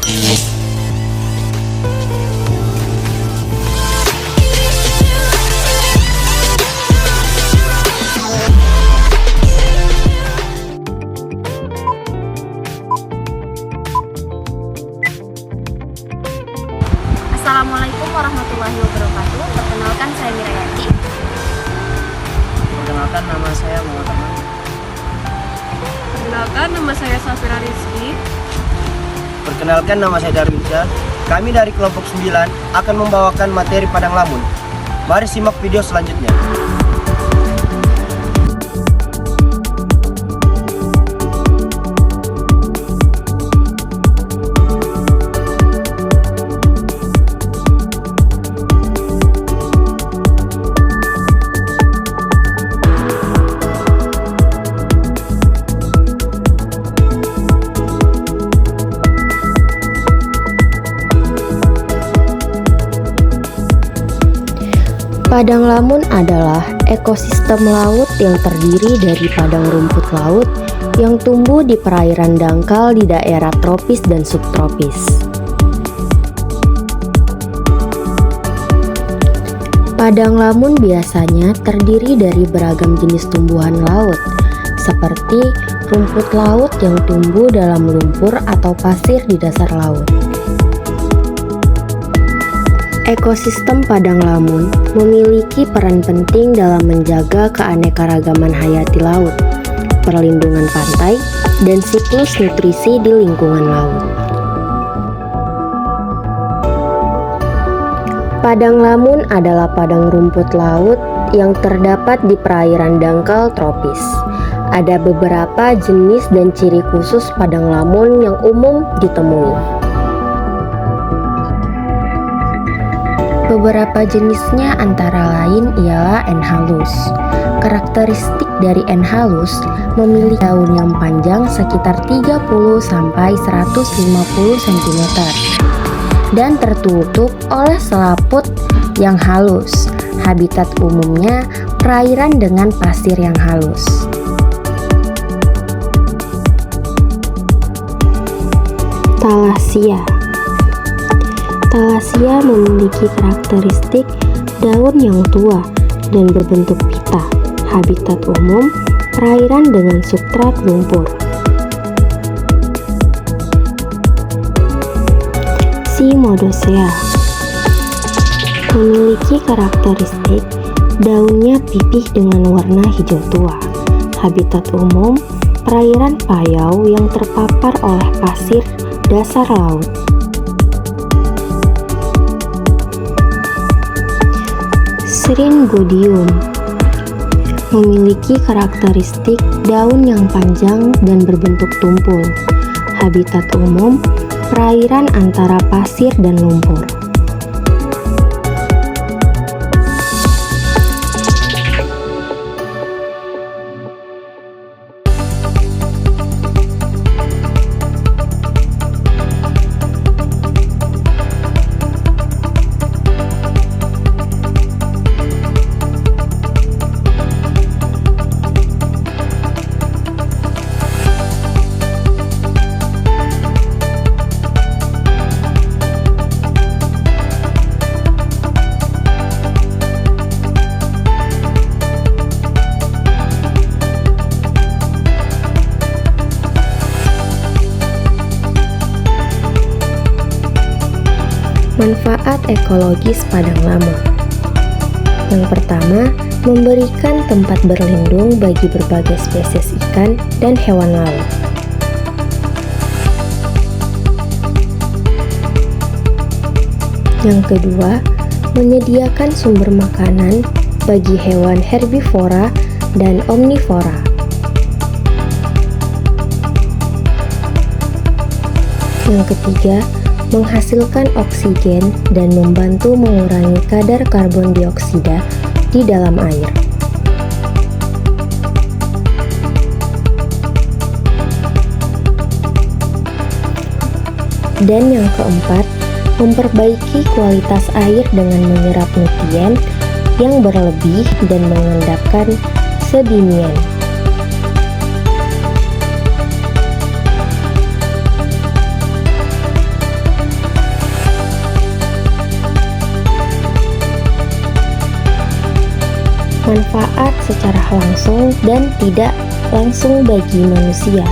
Assalamualaikum warahmatullahi wabarakatuh. Perkenalkan, saya Mirayati. Perkenalkan, nama saya Muhammad Aman. Perkenalkan, nama saya Safira Rizky. Perkenalkan, nama saya Darwinsyah. Kami dari kelompok 9 akan membawakan materi Padang Lamun. Mari simak video selanjutnya. Padang lamun adalah ekosistem laut yang terdiri dari padang rumput laut yang tumbuh di perairan dangkal di daerah tropis dan subtropis. Padang lamun biasanya terdiri dari beragam jenis tumbuhan laut, seperti rumput laut yang tumbuh dalam lumpur atau pasir di dasar laut. Ekosistem padang lamun memiliki peran penting dalam menjaga keanekaragaman hayati laut, perlindungan pantai, dan siklus nutrisi di lingkungan laut. Padang lamun adalah padang rumput laut yang terdapat di perairan dangkal tropis. Ada beberapa jenis dan ciri khusus padang lamun yang umum ditemui. Beberapa jenisnya antara lain ialah N. halus. Karakteristik dari N. halus memiliki daun yang panjang sekitar 30 sampai 150 cm dan tertutup oleh selaput yang halus. Habitat umumnya perairan dengan pasir yang halus. Thalassia. Thalassia memiliki karakteristik daun yang tua dan berbentuk pita. Habitat umum perairan dengan substrat lumpur. Cymodocea memiliki karakteristik daunnya pipih dengan warna hijau tua. Habitat umum perairan payau yang terpapar oleh pasir dasar laut. Syringodium memiliki karakteristik daun yang panjang dan berbentuk tumpul. Habitat umum perairan antara pasir dan lumpur. Manfaat ekologis padang lamun. Yang pertama, memberikan tempat berlindung bagi berbagai spesies ikan dan hewan laut. Yang kedua, menyediakan sumber makanan bagi hewan herbivora dan omnivora. Yang ketiga, menghasilkan oksigen dan membantu mengurangi kadar karbon dioksida di dalam air. Dan yang keempat, memperbaiki kualitas air dengan menyerap nutrien yang berlebih dan mengendapkan sedimian. secara langsung dan tidak langsung bagi manusia.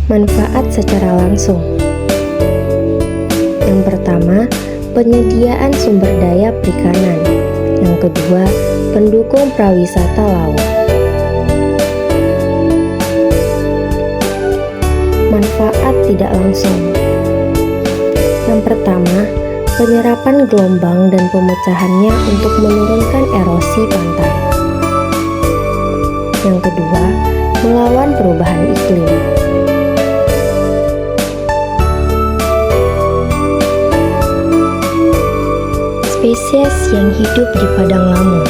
Manfaat secara langsung. Yang pertama, penyediaan sumber daya perikanan. Yang kedua, pendukung prawisata laut. Manfaat tidak langsung. Yang pertama, penyerapan gelombang dan pemecahannya untuk menurunkan erosi pantai. Yang kedua, melawan perubahan iklim. Spesies yang hidup di padang lamun.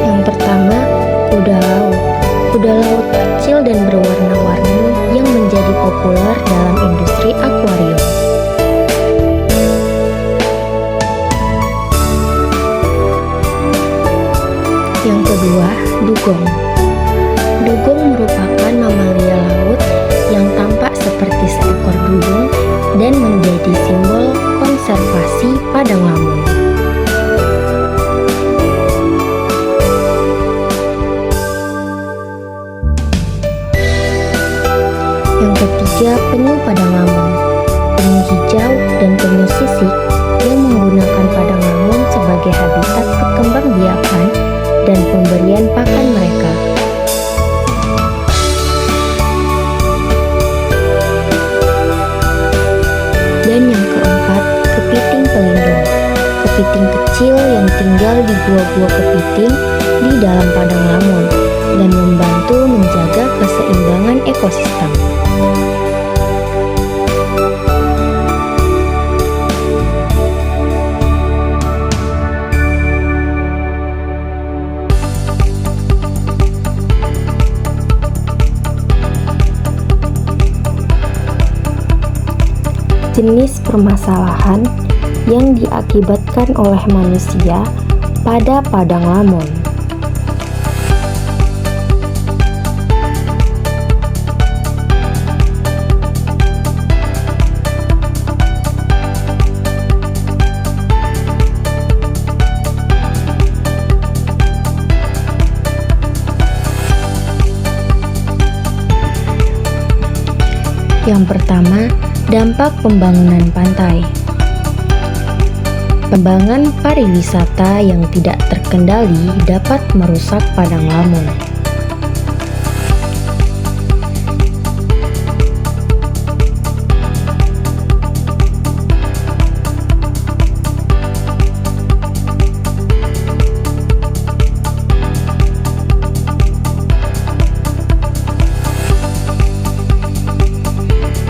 Yang pertama, kuda laut. Kuda laut kecil dan berwarna-warni yang menjadi populer dalam industri akuarium. Yang kedua, dugong. Dugong merupakan mamalia laut yang tampak seperti seekor dugong dan menjadi simbol konservasi padang lamun. Yang ketiga, penyu padang lamun. Penyu hijau dan penyu sisik yang menggunakan padang lamun sebagai habitat perkembangbiakan dan pemberian pakan mereka. Dan yang keempat, kepiting pelindung. Kepiting kecil yang tinggal di gua-gua kepiting di dalam padang lamun dan membantu menjaga keseimbangan ekosistem. Jenis permasalahan yang diakibatkan oleh manusia pada padang lamun. Yang pertama, dampak pembangunan pantai. Pengembangan pariwisata yang tidak terkendali dapat merusak padang lamun.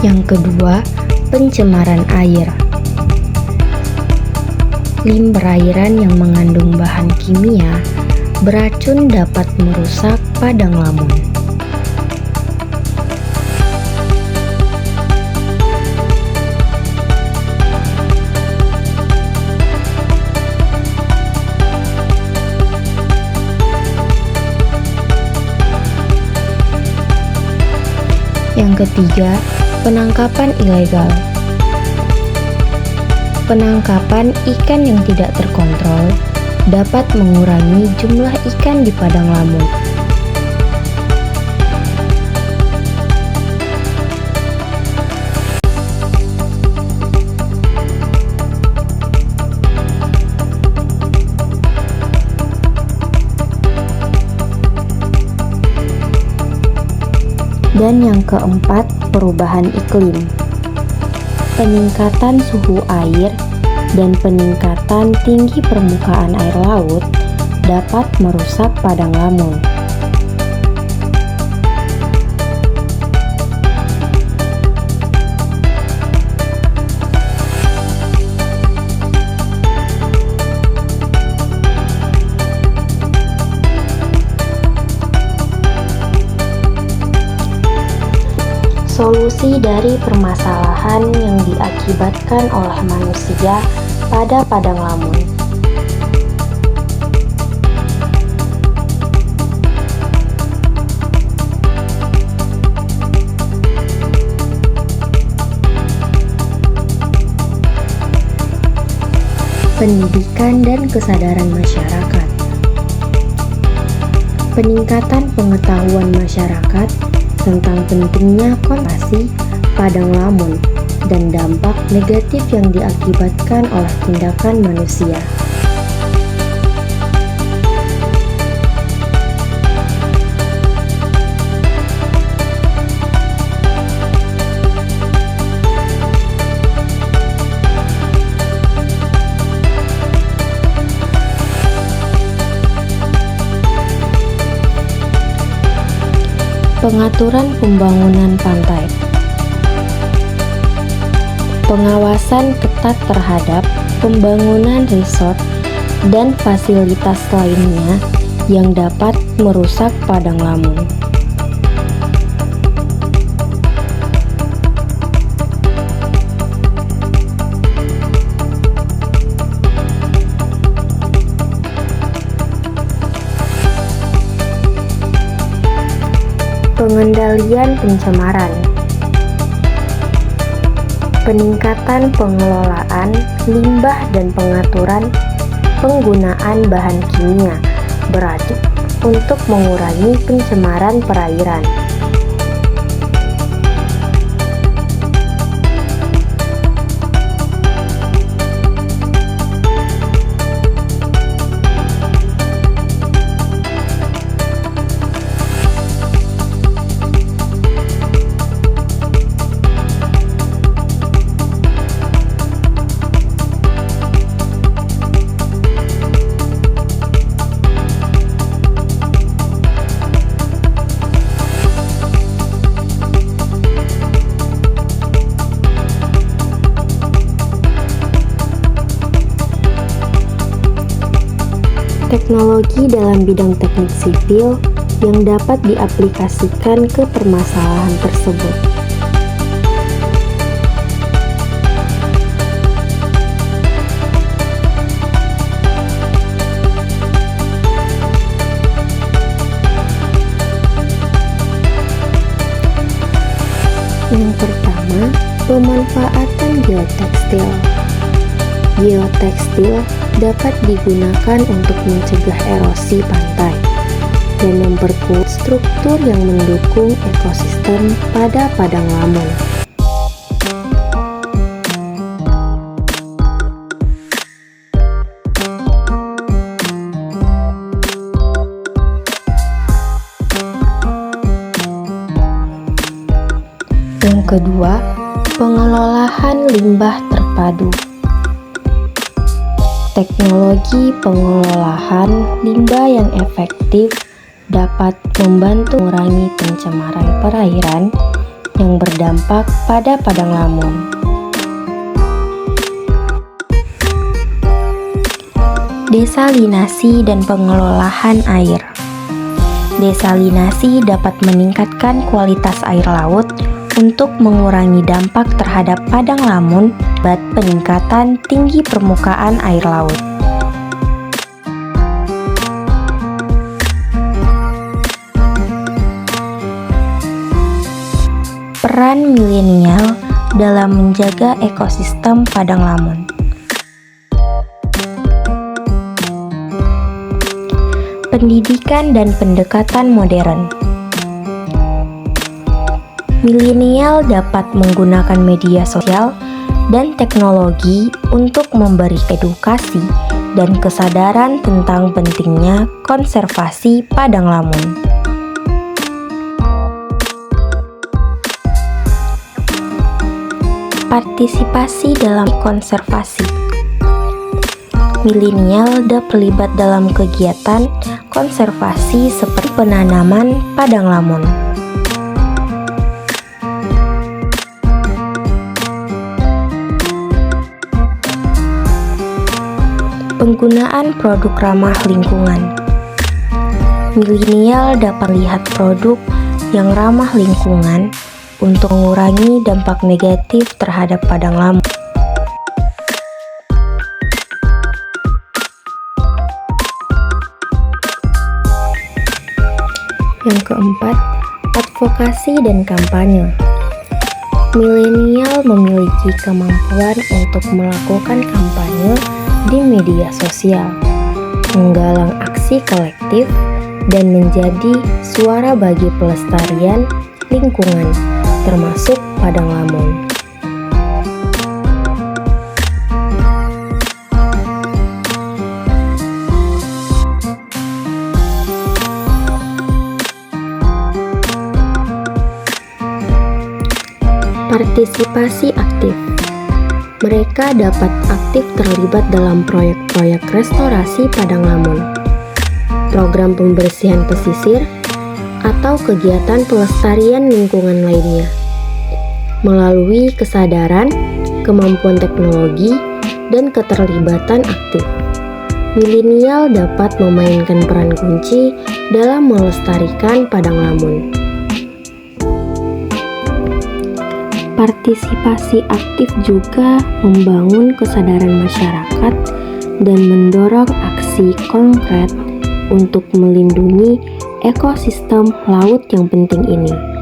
Yang kedua, pencemaran air. Lim perairan yang mengandung bahan kimia beracun dapat merusak padang lamun. Yang ketiga, penangkapan ilegal. Penangkapan ikan yang tidak terkontrol dapat mengurangi jumlah ikan di padang lamun. Dan yang keempat, perubahan iklim. Peningkatan suhu air dan peningkatan tinggi permukaan air laut dapat merusak padang lamun. Solusi dari permasalahan yang diakibatkan oleh manusia pada padang lamun. pendidikan dan kesadaran masyarakat. Peningkatan pengetahuan masyarakat tentang pentingnya konservasi padang lamun dan dampak negatif yang diakibatkan oleh tindakan manusia. Pengaturan pembangunan pantai. Pengawasan ketat terhadap pembangunan resort dan fasilitas lainnya yang dapat merusak padang lamun. Pengendalian pencemaran. Peningkatan pengelolaan limbah dan pengaturan penggunaan bahan kimia beracun untuk mengurangi pencemaran perairan. Teknologi dalam bidang teknik sipil yang dapat diaplikasikan ke permasalahan tersebut. Yang pertama, pemanfaatan geotekstil. Geotekstil dapat digunakan untuk mencegah erosi pantai dan memperkuat struktur yang mendukung ekosistem pada padang lamun. Yang kedua, pengelolaan limbah terpadu. Teknologi pengelolaan limbah yang efektif dapat membantu mengurangi pencemaran perairan yang berdampak pada padang lamun. Desalinasi dan pengelolaan air. Desalinasi dapat meningkatkan kualitas air laut untuk mengurangi dampak terhadap padang lamun akibat peningkatan tinggi permukaan air laut. Peran milenial dalam menjaga ekosistem padang lamun. Pendidikan dan pendekatan modern. Milenial dapat menggunakan media sosial dan teknologi untuk memberi edukasi dan kesadaran tentang pentingnya konservasi padang lamun. Partisipasi dalam konservasi. Milenial dapat terlibat dalam kegiatan konservasi seperti penanaman padang lamun. Penggunaan produk ramah lingkungan. Milenial dapat melihat produk yang ramah lingkungan untuk mengurangi dampak negatif terhadap padang lamun. Yang keempat, advokasi dan kampanye. Milenial memiliki kemampuan untuk melakukan kampanye di media sosial, menggalang aksi kolektif, dan menjadi suara bagi pelestarian lingkungan, termasuk Padang Lamun. Partisipasi aktif. Mereka dapat aktif terlibat dalam proyek-proyek restorasi Padang Lamun, program pembersihan pesisir, atau kegiatan pelestarian lingkungan lainnya. Melalui kesadaran, kemampuan teknologi, dan keterlibatan aktif, milenial dapat memainkan peran kunci dalam melestarikan Padang Lamun. Partisipasi aktif juga membangun kesadaran masyarakat dan mendorong aksi konkret untuk melindungi ekosistem laut yang penting ini.